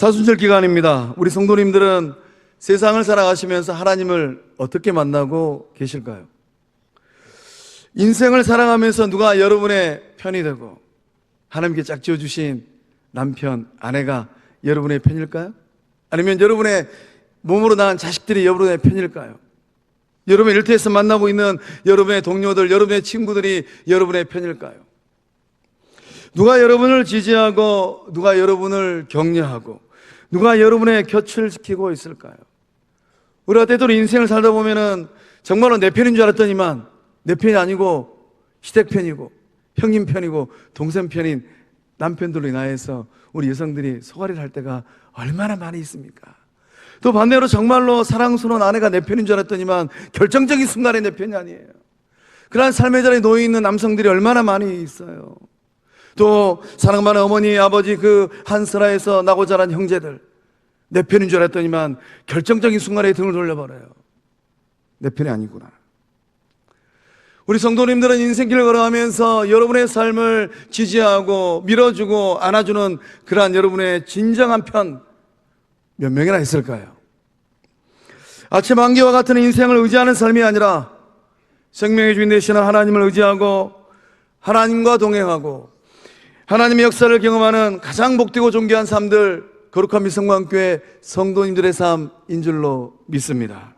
사순절 기간입니다. 우리 성도님들은 세상을 살아가시면서 하나님을 어떻게 만나고 계실까요? 인생을 살아가면서 누가 여러분의 편이 되고 하나님께 짝지어 주신 남편, 아내가 여러분의 편일까요? 아니면 여러분의 몸으로 낳은 자식들이 여러분의 편일까요? 여러분의 일터에서 만나고 있는 여러분의 동료들, 여러분의 친구들이 여러분의 편일까요? 누가 여러분을 지지하고 누가 여러분을 격려하고 누가 여러분의 곁을 지키고 있을까요? 우리가 때때로 인생을 살다 보면은 정말로 내 편인 줄 알았더니만 내 편이 아니고 시댁 편이고 형님 편이고 동생 편인 남편들로 인하여서 우리 여성들이 소갈이를 할 때가 얼마나 많이 있습니까? 또 반대로 정말로 사랑스러운 아내가 내 편인 줄 알았더니만 결정적인 순간에 내 편이 아니에요. 그러한 삶의 자리에 놓여 있는 남성들이 얼마나 많이 있어요. 또 사랑받는 어머니, 아버지, 그 한스라에서 나고 자란 형제들, 내 편인 줄 알았더니만 결정적인 순간에 등을 돌려버려요. 내 편이 아니구나. 우리 성도님들은 인생길을 걸어가면서 여러분의 삶을 지지하고 밀어주고 안아주는 그러한 여러분의 진정한 편 몇 명이나 있을까요? 아침 안개와 같은 인생을 의지하는 삶이 아니라 생명의 주인 되시는 하나님을 의지하고 하나님과 동행하고 하나님의 역사를 경험하는 가장 복되고 존귀한 삶들, 거룩한 미성광교회 성도님들의 삶인 줄로 믿습니다.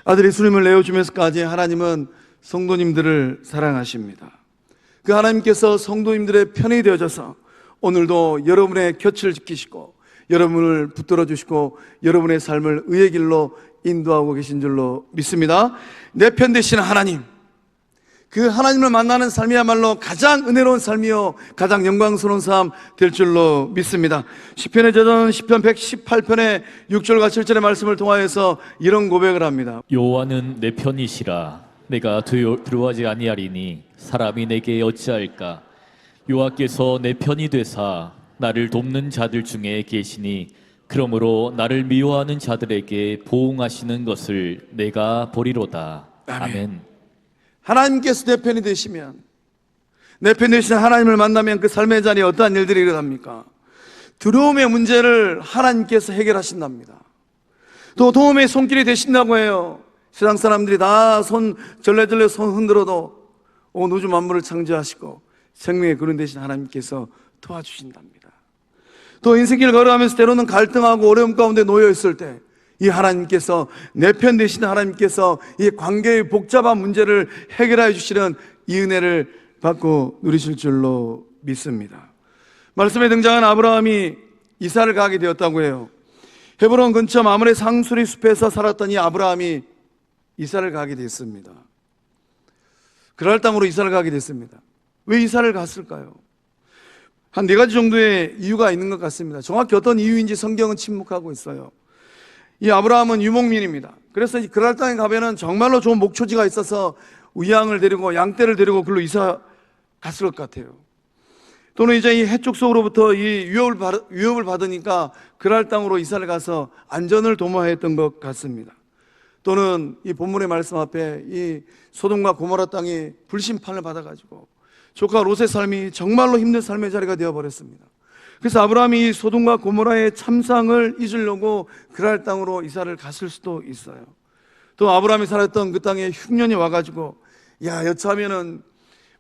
아들 예수님을 내어주면서까지 하나님은 성도님들을 사랑하십니다. 그 하나님께서 성도님들의 편이 되어져서 오늘도 여러분의 곁을 지키시고 여러분을 붙들어 주시고 여러분의 삶을 의의 길로 인도하고 계신 줄로 믿습니다. 내 편 되시는 하나님, 그 하나님을 만나는 삶이야말로 가장 은혜로운 삶이요 가장 영광스러운 삶 될 줄로 믿습니다. 시편의 저자는 시편 118편의 6절과 7절의 말씀을 통하여서 이런 고백을 합니다. 여호와는 내 편이시라. 내가 두려워하지 아니하리니 사람이 내게 어찌할까. 여호와께서 내 편이 되사 나를 돕는 자들 중에 계시니 그러므로 나를 미워하는 자들에게 보응하시는 것을 내가 보리로다. 아멘. 하나님께서 내 편이 되시면, 내 편이 되시는 하나님을 만나면 그 삶의 자리에 어떠한 일들이 일어납니까? 두려움의 문제를 하나님께서 해결하신답니다. 또 도움의 손길이 되신다고 해요. 세상 사람들이 다 손 절레절레 손 흔들어도 온 우주 만물을 창조하시고 생명의 근원 되신 하나님께서 도와주신답니다. 또 인생길 걸어가면서 때로는 갈등하고 어려움 가운데 놓여 있을 때 이 하나님께서 내 편 되시는 하나님께서 이 관계의 복잡한 문제를 해결해 주시는 이 은혜를 받고 누리실 줄로 믿습니다. 말씀에 등장한 아브라함이 이사를 가게 되었다고 해요. 헤브론 근처 마므레 상수리 숲에서 살았던 이 아브라함이 이사를 가게 됐습니다. 그랄 땅으로 이사를 가게 됐습니다. 왜 이사를 갔을까요? 한 4가지 정도의 이유가 있는 것 같습니다. 정확히 어떤 이유인지 성경은 침묵하고 있어요. 이 아브라함은 유목민입니다. 그래서 그랄 땅에 가면은 정말로 좋은 목초지가 있어서 우양을 데리고 양떼를 데리고 글로 이사 갔을 것 같아요. 또는 이제 이 해쪽 속으로부터 이 위협을 받으니까 그랄 땅으로 이사를 가서 안전을 도모했던 것 같습니다. 또는 이 본문의 말씀 앞에 이 소돔과 고모라 땅이 불심판을 받아가지고 조카 롯의 삶이 정말로 힘든 삶의 자리가 되어버렸습니다. 그래서 아브라함이 이 소돔과 고모라의 참상을 잊으려고 그랄 땅으로 이사를 갔을 수도 있어요. 또 아브라함이 살았던 그 땅에 흉년이 와가지고 야, 여차하면은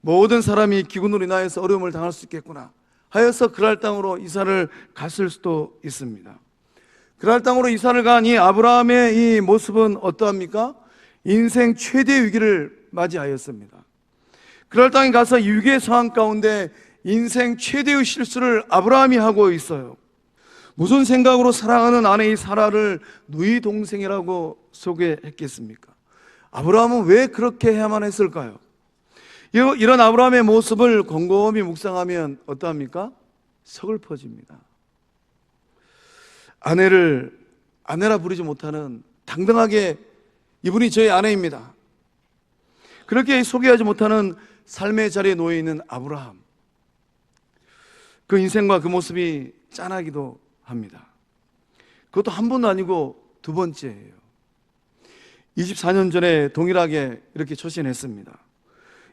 모든 사람이 기근으로 인하여서 어려움을 당할 수 있겠구나 하여서 그랄 땅으로 이사를 갔을 수도 있습니다. 그랄 땅으로 이사를 간 이 아브라함의 이 모습은 어떠합니까? 인생 최대의 위기를 맞이하였습니다. 그랄 땅에 가서 이 위기의 상황 가운데 인생 최대의 실수를 아브라함이 하고 있어요. 무슨 생각으로 사랑하는 아내의 사라를 누이 동생이라고 소개했겠습니까? 아브라함은 왜 그렇게 해야만 했을까요? 이런 아브라함의 모습을 곰곰이 묵상하면 어떠합니까? 서글퍼집니다. 아내를 아내라 부르지 못하는, 당당하게 이분이 저의 아내입니다, 그렇게 소개하지 못하는 삶의 자리에 놓여 있는 아브라함, 그 인생과 그 모습이 짠하기도 합니다. 그것도 한 번도 아니고 2번째예요. 24년 전에 동일하게 이렇게 초신했습니다.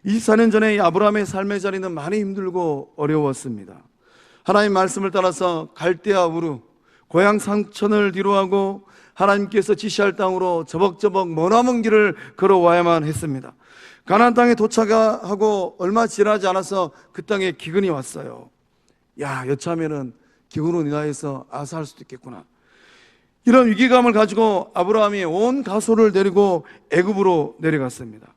24년 전에 이 아브라함의 삶의 자리는 많이 힘들고 어려웠습니다. 하나님 말씀을 따라서 갈대아 우르 고향 상천을 뒤로하고 하나님께서 지시할 땅으로 저벅저벅 머나먼 길을 걸어와야만 했습니다. 가나안 땅에 도착하고 얼마 지나지 않아서 그 땅에 기근이 왔어요. 야, 여차하면은 기근으로 인하여서 아사할 수도 있겠구나. 이런 위기감을 가지고 아브라함이 온 가소를 데리고 애굽으로 내려갔습니다.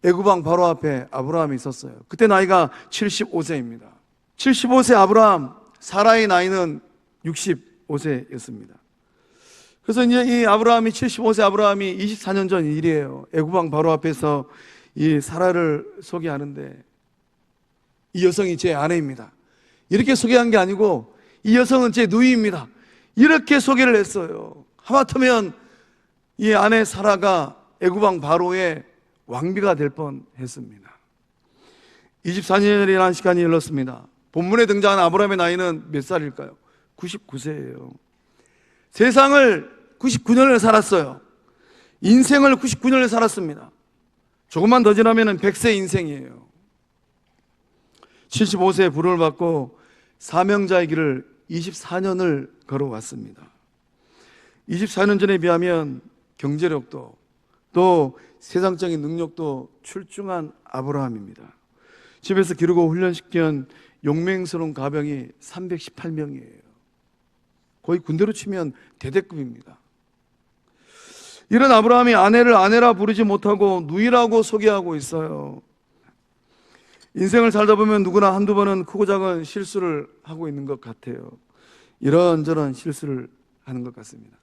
애굽 왕 바로 앞에 아브라함이 있었어요. 그때 나이가 75세입니다. 75세 아브라함, 사라의 나이는 65세였습니다. 그래서 이제 이 아브라함이 75세 아브라함이 24년 전 일이에요. 애굽 왕 바로 앞에서 이 사라를 소개하는데 이 여성이 제 아내입니다. 이렇게 소개한 게 아니고 이 여성은 제 누이입니다. 이렇게 소개를 했어요. 하마터면 이 아내 사라가 애굽 왕 바로의 왕비가 될 뻔했습니다. 24년이라는 시간이 흘렀습니다. 본문에 등장한 아브라함의 나이는 몇 살일까요? 99세예요. 세상을 99년을 살았어요. 인생을 99년을 살았습니다. 조금만 더 지나면 100세 인생이에요. 75세에 부름을 받고 사명자의 길을 24년을 걸어왔습니다. 24년 전에 비하면 경제력도 또 세상적인 능력도 출중한 아브라함입니다. 집에서 기르고 훈련시킨 용맹스러운 가병이 318명이에요. 거의 군대로 치면 대대급입니다. 이런 아브라함이 아내를 아내라 부르지 못하고 누이라고 소개하고 있어요. 인생을 살다 보면 누구나 한두 번은 크고 작은 실수를 하고 있는 것 같아요. 이런저런 실수를 하는 것 같습니다.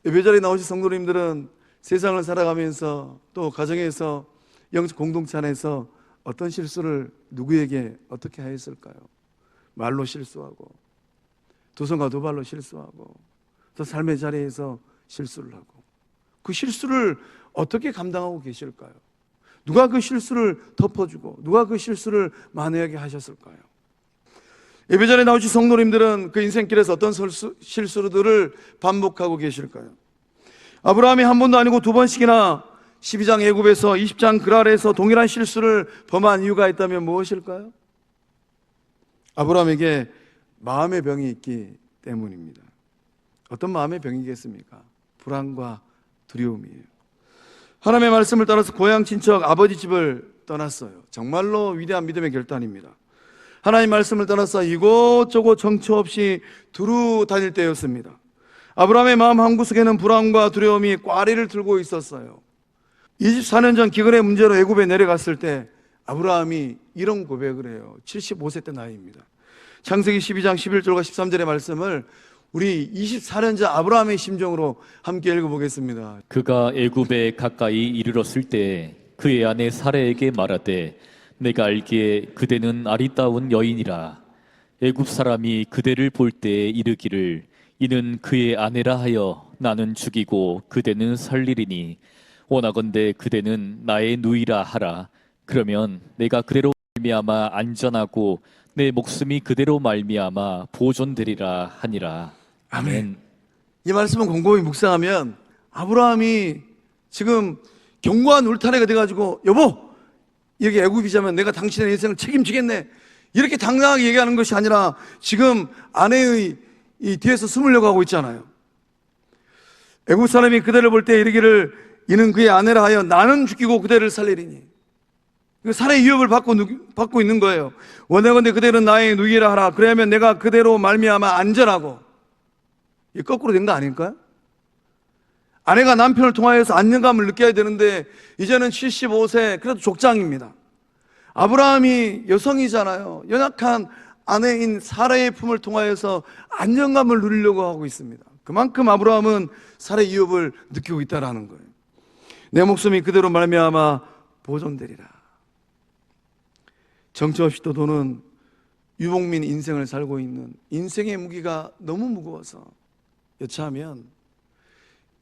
예배자리에 나오신 성도님들은 세상을 살아가면서 또 가정에서 영적 공동체 안에서 어떤 실수를 누구에게 어떻게 하였을까요? 말로 실수하고 두 손과 두 발로 실수하고 또 삶의 자리에서 실수를 하고 그 실수를 어떻게 감당하고 계실까요? 누가 그 실수를 덮어주고 누가 그 실수를 만회하게 하셨을까요? 예배전에 나오신 성도님들은 그 인생길에서 어떤 실수들을 반복하고 계실까요? 아브라함이 한 번도 아니고 두 번씩이나 12장 애굽에서 20장 그랄에서 동일한 실수를 범한 이유가 있다면 무엇일까요? 아브라함에게 마음의 병이 있기 때문입니다. 어떤 마음의 병이겠습니까? 불안과 두려움이에요. 하나님의 말씀을 따라서 고향 친척 아버지 집을 떠났어요. 정말로 위대한 믿음의 결단입니다. 하나님 말씀을 따라서 이곳저곳 정처 없이 두루 다닐 때였습니다. 아브라함의 마음 한구석에는 불안과 두려움이 꽈리를 들고 있었어요. 24년 전 기근의 문제로 애굽에 내려갔을 때 아브라함이 이런 고백을 해요. 75세 때 나이입니다. 창세기 12장 11절과 13절의 말씀을 우리 24년 전 아브라함의 심정으로 함께 읽어보겠습니다. 그가 애굽에 가까이 이르렀을 때 그의 아내 사라에게 말하되 내가 알기에 그대는 아리따운 여인이라. 애굽 사람이 그대를 볼 때에 이르기를 이는 그의 아내라 하여 나는 죽이고 그대는 살리리니 원하건대 그대는 나의 누이라 하라. 그러면 내가 그대로 말미암아 안전하고 내 목숨이 그대로 말미암아 보존되리라 하니라. 아멘. 이 말씀은 곰곰이 묵상하면 아브라함이 지금 견고한 울타리가 돼가지고 여보 이렇게 애굽이자면 내가 당신의 인생을 책임지겠네 이렇게 당당하게 얘기하는 것이 아니라 지금 아내의 이 뒤에서 숨으려고 하고 있잖아요. 애굽 사람이 그대를 볼 때 이르기를 이는 그의 아내라 하여 나는 죽이고 그대를 살리리니 살해 위협을 받고 있는 거예요. 원하건대 그대는 나의 누이라 하라. 그러면 내가 그대로 말미암아 안전하고. 이게 거꾸로 된 거 아닐까요? 아내가 남편을 통하여서 안정감을 느껴야 되는데 이제는 75세 그래도 족장입니다. 아브라함이 여성이잖아요. 연약한 아내인 사라의 품을 통하여서 안정감을 누리려고 하고 있습니다. 그만큼 아브라함은 살해 위협을 느끼고 있다는 거예요. 내 목숨이 그대로 말미암아 보존되리라. 정처 없이 또 도는 유복민 인생을 살고 있는 인생의 무게가 너무 무거워서 여차하면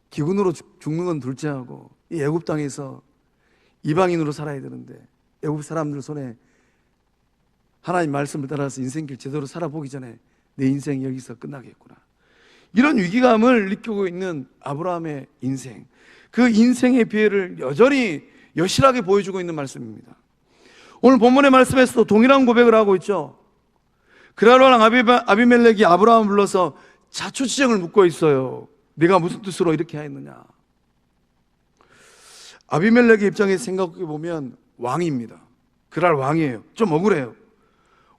기근으로 죽는 건 둘째하고 이 애굽 땅에서 이방인으로 살아야 되는데 애굽 사람들 손에 하나님 말씀을 따라서 인생길 제대로 살아보기 전에 내 인생이 여기서 끝나겠구나. 이런 위기감을 느끼고 있는 아브라함의 인생, 그 인생의 비애를 여전히 여실하게 보여주고 있는 말씀입니다. 오늘 본문의 말씀에서도 동일한 고백을 하고 있죠. 그랄 왕 아비멜렉이 아브라함을 불러서 자초지정을 묻고 있어요. 네가 무슨 뜻으로 이렇게 하였느냐. 아비멜렉의 입장에서 생각해 보면 왕입니다. 그랄 왕이에요. 좀 억울해요.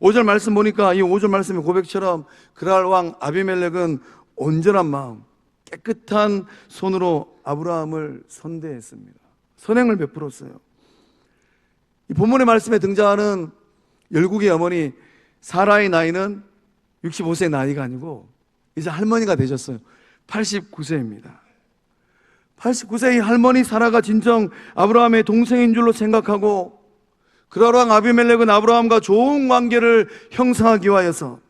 5절 말씀 보니까 이 5절 말씀의 고백처럼 그랄 왕 아비멜렉은 온전한 마음, 깨끗한 손으로 아브라함을 선대했습니다. 선행을 베풀었어요. 이 본문의 말씀에 등장하는 열국의 어머니 사라의 나이는 65세 나이가 아니고 이제 할머니가 되셨어요. 89세입니다. 89세의 할머니 사라가 진정 아브라함의 동생인 줄로 생각하고 그랄 왕 아비멜렉은 아브라함과 좋은 관계를 형성하기 위하여서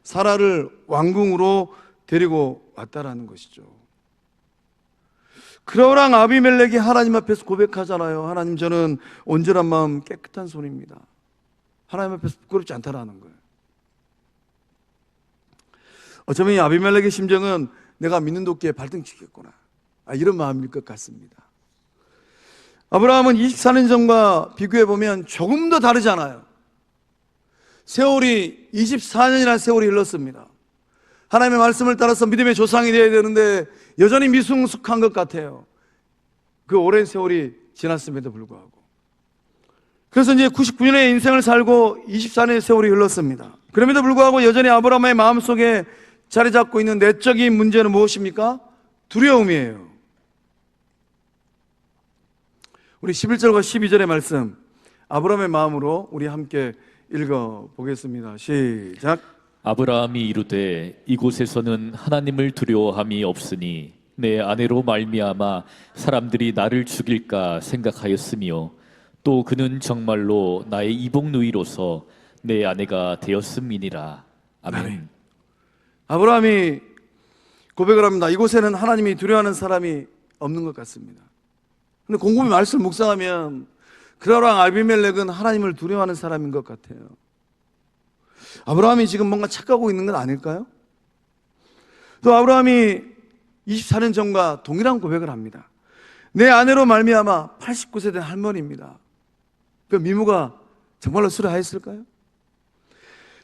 사라를 왕궁으로 데리고 왔다라는 것이죠. 그랄 왕 아비멜렉이 하나님 앞에서 고백하잖아요. 하나님, 저는 온전한 마음, 깨끗한 손입니다. 하나님 앞에서 부끄럽지 않다라는 거예요. 어쩌면 이 아비멜렉의 심정은 내가 믿는 도끼에 발등치겠구나, 이런 마음일 것 같습니다. 아브라함은 24년 전과 비교해보면 조금 더 다르잖아요. 세월이 24년이라는 세월이 흘렀습니다. 하나님의 말씀을 따라서 믿음의 조상이 되어야 되는데 여전히 미성숙한 것 같아요. 그 오랜 세월이 지났음에도 불구하고. 그래서 이제 99년의 인생을 살고 24년의 세월이 흘렀습니다. 그럼에도 불구하고 여전히 아브라함의 마음속에 자리 잡고 있는 내적인 문제는 무엇입니까? 두려움이에요. 우리 11절과 12절의 말씀, 아브라함의 마음으로 우리 함께 읽어보겠습니다. 시작. 아브라함이 이르되 이곳에서는 하나님을 두려워함이 없으니 내 아내로 말미암아 사람들이 나를 죽일까 생각하였으며 또 그는 정말로 나의 이복 누이로서 내 아내가 되었음이니라. 아멘. 아브라함이 고백을 합니다. 이곳에는 하나님이 두려워하는 사람이 없는 것 같습니다. 근데 곰곰이 말씀을 묵상하면 그랄 왕 아비멜렉은 하나님을 두려워하는 사람인 것 같아요. 아브라함이 지금 뭔가 착각하고 있는 건 아닐까요? 또 아브라함이 24년 전과 동일한 고백을 합니다. 내 아내로 말미암아 89세 된 할머니입니다. 그 미모가 정말로 수려하였을까요?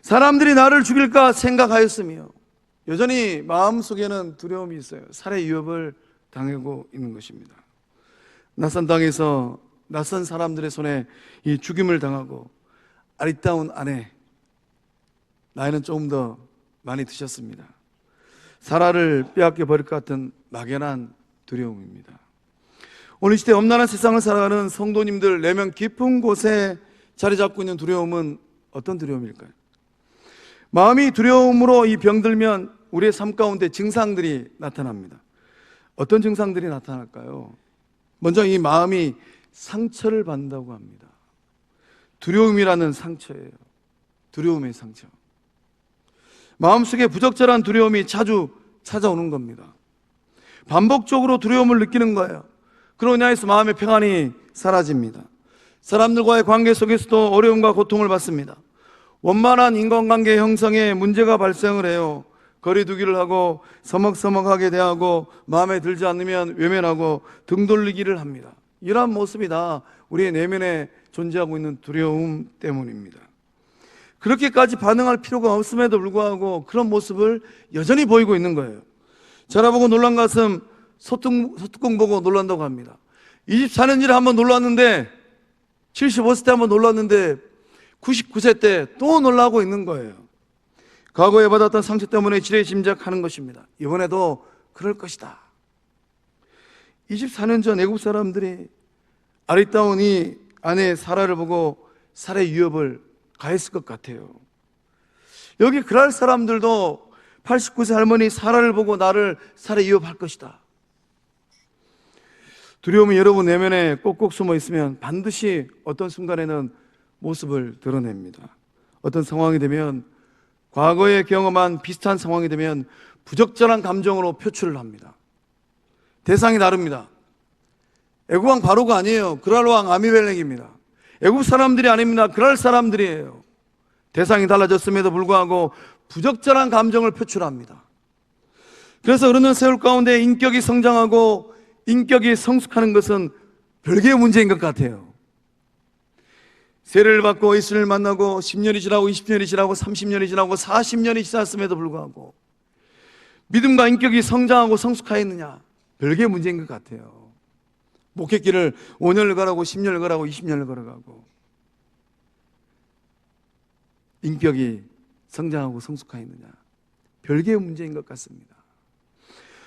사람들이 나를 죽일까 생각하였으며 여전히 마음속에는 두려움이 있어요. 살해 위협을 당하고 있는 것입니다. 낯선 땅에서 낯선 사람들의 손에 이 죽임을 당하고 아리따운 아내, 나이는 조금 더 많이 드셨습니다. 사라를 빼앗겨 버릴 것 같은 막연한 두려움입니다. 오늘 시대 엄난한 세상을 살아가는 성도님들 내면 깊은 곳에 자리 잡고 있는 두려움은 어떤 두려움일까요? 마음이 두려움으로 이 병들면 우리의 삶 가운데 증상들이 나타납니다. 어떤 증상들이 나타날까요? 먼저 이 마음이 상처를 받는다고 합니다. 두려움이라는 상처예요. 두려움의 상처. 마음속에 부적절한 두려움이 자주 찾아오는 겁니다. 반복적으로 두려움을 느끼는 거예요. 그로 인해서 마음의 평안이 사라집니다. 사람들과의 관계 속에서도 어려움과 고통을 받습니다. 원만한 인간관계 형성에 문제가 발생을 해요. 거리두기를 하고 서먹서먹하게 대하고 마음에 들지 않으면 외면하고 등 돌리기를 합니다. 이러한 모습이 다 우리의 내면에 존재하고 있는 두려움 때문입니다. 그렇게까지 반응할 필요가 없음에도 불구하고 그런 모습을 여전히 보이고 있는 거예요. 자라보고 놀란 가슴 소뚜껑 보고 놀란다고 합니다. 24년 전에 한번 놀랐는데 75세 때 한번 놀랐는데 99세 때 또 놀라고 있는 거예요. 과거에 받았던 상처 때문에 지레 짐작하는 것입니다. 이번에도 그럴 것이다. 24년 전 애국 사람들이 아리따운 이 아내 사라를 보고 살해 위협을 가했을 것 같아요. 여기 그랄 사람들도 89세 할머니 사라를 보고 나를 살해 위협할 것이다. 두려움이 여러분 내면에 꼭꼭 숨어 있으면 반드시 어떤 순간에는 모습을 드러냅니다. 어떤 상황이 되면, 과거에 경험한 비슷한 상황이 되면 부적절한 감정으로 표출을 합니다. 대상이 다릅니다. 애국왕 바로가 아니에요. 그랄 왕 아비멜렉입니다. 애국 사람들이 아닙니다. 그랄 사람들이에요. 대상이 달라졌음에도 불구하고 부적절한 감정을 표출합니다. 그래서 흐르는 세월 가운데 인격이 성장하고 인격이 성숙하는 것은 별개의 문제인 것 같아요. 세례를 받고 예수를 만나고 10년이 지나고 20년이 지나고 30년이 지나고 40년이 지났음에도 불구하고 믿음과 인격이 성장하고 성숙하였느냐? 별개의 문제인 것 같아요. 목회길을 5년을 걸어가고 10년을 걸어가고 20년을 걸어가고 인격이 성장하고 성숙하였느냐? 별개의 문제인 것 같습니다.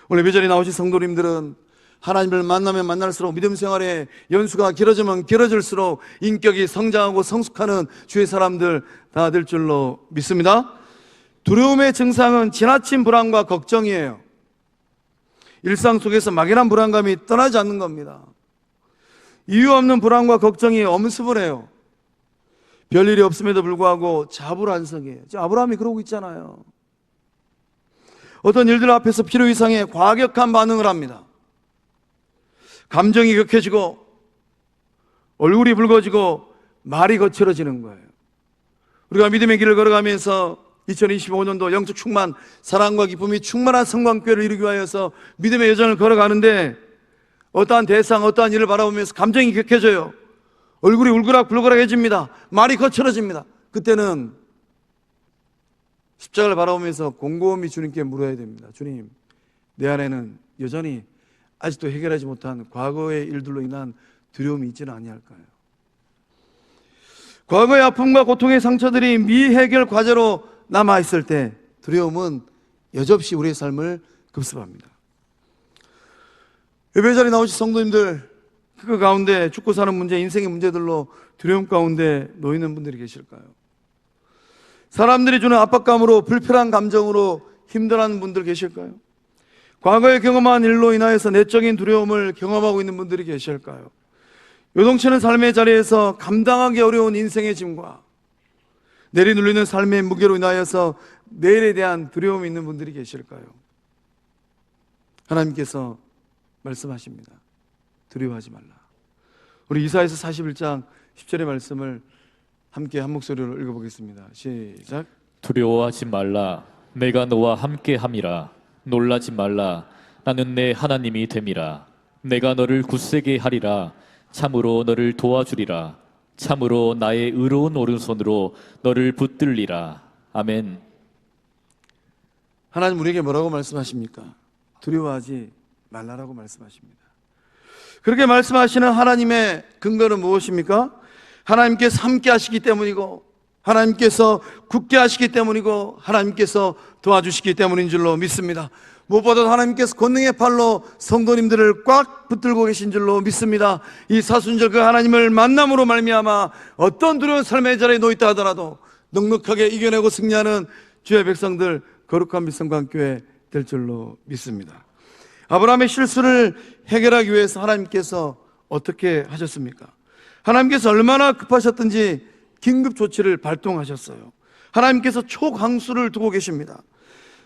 오늘 예배자리에 나오신 성도님들은 하나님을 만나면 만날수록 믿음 생활의 연수가 길어지면 길어질수록 인격이 성장하고 성숙하는 주의 사람들 다 될 줄로 믿습니다. 두려움의 증상은 지나친 불안과 걱정이에요. 일상 속에서 막연한 불안감이 떠나지 않는 겁니다. 이유 없는 불안과 걱정이 엄습을 해요. 별일이 없음에도 불구하고 자불안석이에요. 지금 아브라함이 그러고 있잖아요. 어떤 일들 앞에서 필요 이상의 과격한 반응을 합니다. 감정이 격해지고 얼굴이 붉어지고 말이 거칠어지는 거예요. 우리가 믿음의 길을 걸어가면서 2025년도 영적 충만, 사랑과 기쁨이 충만한 성광교회를 이루기 위하여서 믿음의 여정을 걸어가는데 어떠한 대상, 어떠한 일을 바라보면서 감정이 격해져요. 얼굴이 울그락불그락해집니다. 말이 거칠어집니다. 그때는 십자가를 바라보면서 곰곰이 주님께 물어야 됩니다. 주님, 내 안에는 여전히 아직도 해결하지 못한 과거의 일들로 인한 두려움이 있지는 아니할까요? 과거의 아픔과 고통의 상처들이 미해결 과제로 남아있을 때 두려움은 여지없이 우리의 삶을 급습합니다. 예배 자리에 나오신 성도님들, 그 가운데 죽고 사는 문제, 인생의 문제들로 두려움 가운데 놓이는 분들이 계실까요? 사람들이 주는 압박감으로 불편한 감정으로 힘들어하는 분들 계실까요? 과거에 경험한 일로 인하여서 내적인 두려움을 경험하고 있는 분들이 계실까요? 요동치는 삶의 자리에서 감당하기 어려운 인생의 짐과 내리눌리는 삶의 무게로 인하여서 내일에 대한 두려움이 있는 분들이 계실까요? 하나님께서 말씀하십니다. 두려워하지 말라. 우리 이사야서 41장 10절의 말씀을 함께 한 목소리로 읽어보겠습니다. 시작. 두려워하지 말라. 내가 너와 함께 함이라. 놀라지 말라. 나는 내 하나님이 됨이라. 내가 너를 굳세게 하리라. 참으로 너를 도와주리라. 참으로 나의 의로운 오른손으로 너를 붙들리라. 아멘. 하나님 우리에게 뭐라고 말씀하십니까? 두려워하지 말라라고 말씀하십니다. 그렇게 말씀하시는 하나님의 근거는 무엇입니까? 하나님께서 함께 하시기 때문이고 하나님께서 굳게 하시기 때문이고 하나님께서 도와주시기 때문인 줄로 믿습니다. 무엇보다도 하나님께서 권능의 팔로 성도님들을 꽉 붙들고 계신 줄로 믿습니다. 이 사순절 그 하나님을 만남으로 말미암아 어떤 두려운 삶의 자리에 놓였다 하더라도 넉넉하게 이겨내고 승리하는 주의 백성들, 거룩한 빛성광교회 될 줄로 믿습니다. 아브라함의 실수를 해결하기 위해서 하나님께서 어떻게 하셨습니까? 하나님께서 얼마나 급하셨든지 긴급 조치를 발동하셨어요. 하나님께서 초강수를 두고 계십니다.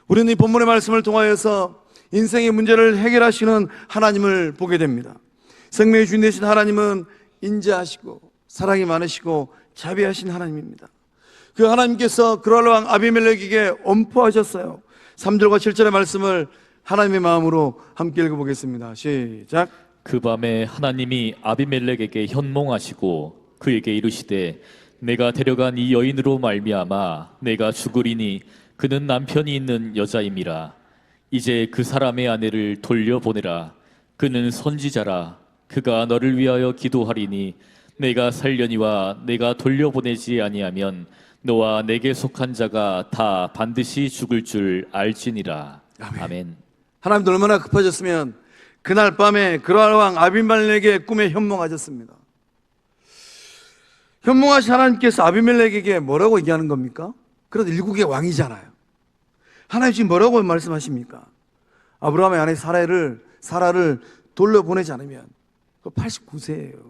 우리는 이 본문의 말씀을 통하여서 인생의 문제를 해결하시는 하나님을 보게 됩니다. 생명의 주인 되신 하나님은 인자하시고 사랑이 많으시고 자비하신 하나님입니다. 그 하나님께서 그랄 왕 아비멜렉에게 엄포하셨어요. 3절과 7절의 말씀을 하나님의 마음으로 함께 읽어보겠습니다. 시작. 그 밤에 하나님이 아비멜렉에게 현몽하시고 그에게 이르시되 내가 데려간 이 여인으로 말미암아 내가 죽으리니 그는 남편이 있는 여자임이라. 이제 그 사람의 아내를 돌려보내라. 그는 선지자라. 그가 너를 위하여 기도하리니 내가 살려니와 내가 돌려보내지 아니하면 너와 내게 속한 자가 다 반드시 죽을 줄 알지니라. 아멘. 하나님도 얼마나 급하셨으면 그날 밤에 그랄 왕 아비멜렉의 꿈에 현몽하셨습니다. 현몽하신 하나님께서 아비멜렉에게 뭐라고 얘기하는 겁니까? 그래도 일국의 왕이잖아요. 하나님 지금 뭐라고 말씀하십니까? 아브라함의 아내 사라를 돌려보내지 않으면, 그 89세예요.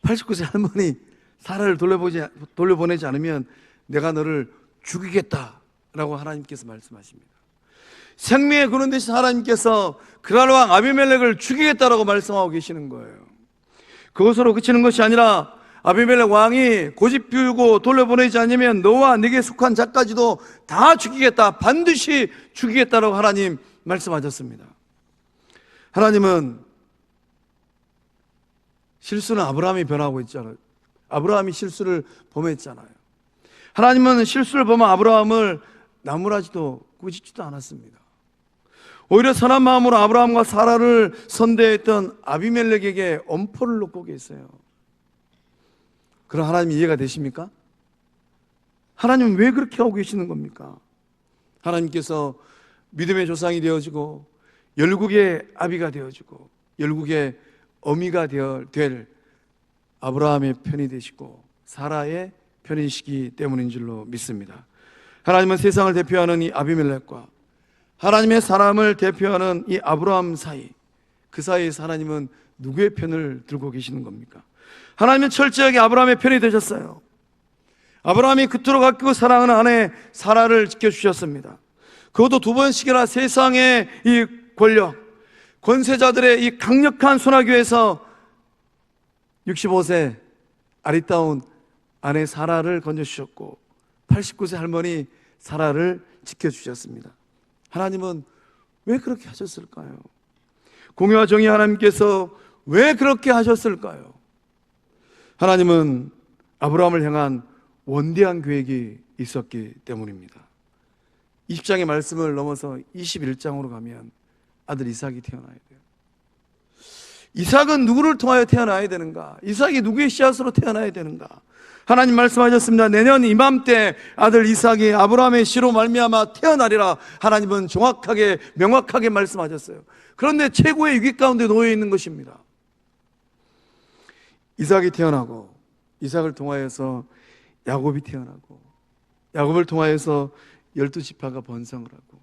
89세 할머니 사라를 돌려보내지 않으면 내가 너를 죽이겠다라고 하나님께서 말씀하십니다. 생명의 근원 되신 하나님께서 그랄 왕 아비멜렉을 죽이겠다라고 말씀하고 계시는 거예요. 그것으로 그치는 것이 아니라 아비멜렉 왕이 고집 피우고 돌려보내지 않으면 너와 네게 속한 자까지도 다 죽이겠다, 반드시 죽이겠다라고 하나님 말씀하셨습니다. 하나님은 실수는 아브라함이 변하고 있잖아요. 아브라함이 실수를 범했잖아요. 하나님은 실수를 범한 아브라함을 나무라지도 꾸짖지도 않았습니다. 오히려 선한 마음으로 아브라함과 사라를 선대했던 아비멜렉에게 엄포를 놓고 계세요. 그럼 하나님 이해가 되십니까? 하나님은 왜 그렇게 하고 계시는 겁니까? 하나님께서 믿음의 조상이 되어주고 열국의 아비가 되어주고 열국의 어미가 될 아브라함의 편이 되시고 사라의 편이시기 때문인 줄로 믿습니다. 하나님은 세상을 대표하는 이 아비멜렉과 하나님의 사람을 대표하는 이 아브라함 사이, 그 사이에서 하나님은 누구의 편을 들고 계시는 겁니까? 하나님은 철저하게 아브라함의 편이 되셨어요. 아브라함이 그토록 아끼고 사랑하는 아내 사라를 지켜주셨습니다. 그것도 2번씩이나 세상의 이 권력, 권세자들의 이 강력한 손아귀에서 65세 아리따운 아내 사라를 건져주셨고 89세 할머니 사라를 지켜주셨습니다. 하나님은 왜 그렇게 하셨을까요? 공의와 정의 하나님께서 왜 그렇게 하셨을까요? 하나님은 아브라함을 향한 원대한 계획이 있었기 때문입니다. 20장의 말씀을 넘어서 21장으로 가면 아들 이삭이 태어나야 돼요. 이삭은 누구를 통하여 태어나야 되는가? 이삭이 누구의 씨앗으로 태어나야 되는가? 하나님 말씀하셨습니다. 내년 이맘때 아들 이삭이 아브라함의 씨로 말미암아 태어나리라. 하나님은 정확하게 명확하게 말씀하셨어요. 그런데 최고의 위기 가운데 놓여 있는 것입니다. 이삭이 태어나고 이삭을 통하여서 야곱이 태어나고 야곱을 통하여서 12지파가 번성을 하고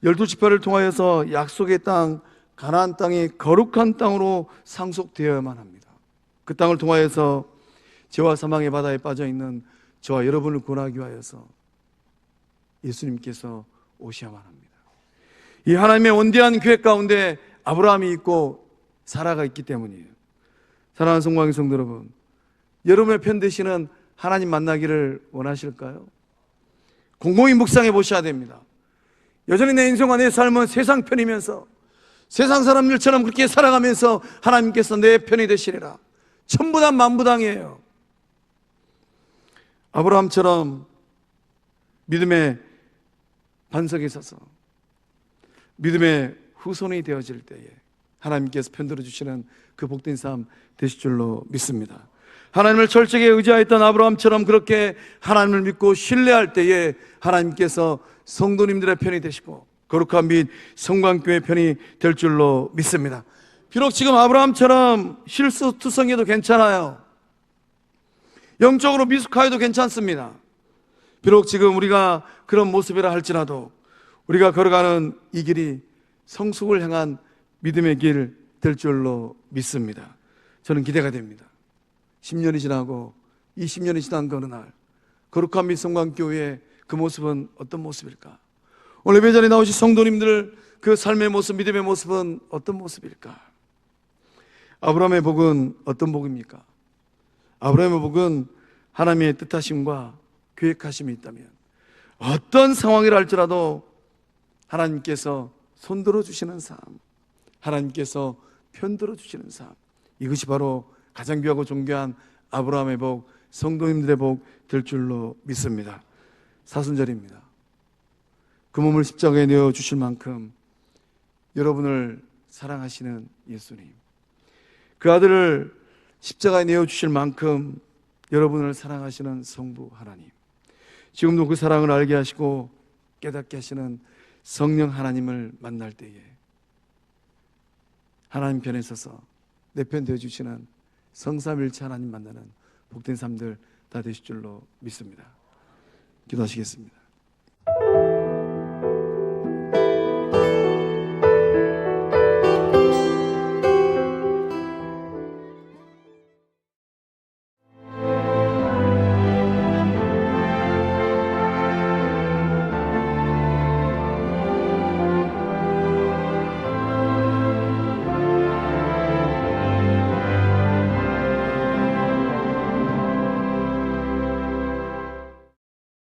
12지파를 통하여서 약속의 땅 가나안 땅이 거룩한 땅으로 상속되어야만 합니다. 그 땅을 통하여서 죄와 사망의 바다에 빠져있는 저와 여러분을 구원하기 위하여서 예수님께서 오셔야만 합니다. 이 하나님의 원대한 계획 가운데 아브라함이 있고 사라가 있기 때문이에요. 사랑하는 성광의 성도 여러분, 여러분의 편 되시는 하나님 만나기를 원하실까요? 곰곰이 묵상해 보셔야 됩니다. 여전히 내 인생과 내 삶은 세상 편이면서 세상 사람들처럼 그렇게 살아가면서 하나님께서 내 편이 되시리라. 천부당 만부당이에요. 아브라함처럼 믿음의 반석에 서서 믿음의 후손이 되어질 때에 하나님께서 편들어 주시는 그 복된 삶 되실 줄로 믿습니다. 하나님을 철저하게 의지하였던 아브라함처럼 그렇게 하나님을 믿고 신뢰할 때에 하나님께서 성도님들의 편이 되시고 거룩한 및 성광교의 편이 될 줄로 믿습니다. 비록 지금 아브라함처럼 실수투성이도 괜찮아요. 영적으로 미숙하여도 괜찮습니다. 비록 지금 우리가 그런 모습이라 할지라도 우리가 걸어가는 이 길이 성숙을 향한 믿음의 길 될 줄로 믿습니다. 저는 기대가 됩니다. 10년이 지나고 20년이 지난 그 어느 날 거룩한 및 성광교회의 그 모습은 어떤 모습일까? 오늘 예배 자리에 나오신 성도님들 그 삶의 모습, 믿음의 모습은 어떤 모습일까? 아브라함의 복은 어떤 복입니까? 아브라함의 복은 하나님의 뜻하심과 계획하심이 있다면 어떤 상황이라 할지라도 하나님께서 손들어 주시는 삶, 하나님께서 편들어 주시는 삶, 이것이 바로 가장 귀하고 존귀한 아브라함의 복, 성도님들의 복 될 줄로 믿습니다. 사순절입니다. 그 몸을 십자가에 내어 주실 만큼 여러분을 사랑하시는 예수님, 그 아들을 십자가에 내어 주실 만큼 여러분을 사랑하시는 성부 하나님, 지금도 그 사랑을 알게 하시고 깨닫게 하시는 성령 하나님을 만날 때에 하나님 편에 서서 내 편 되어주시는 성삼일체 하나님 만나는 복된 삶들 다 되실 줄로 믿습니다. 기도하시겠습니다.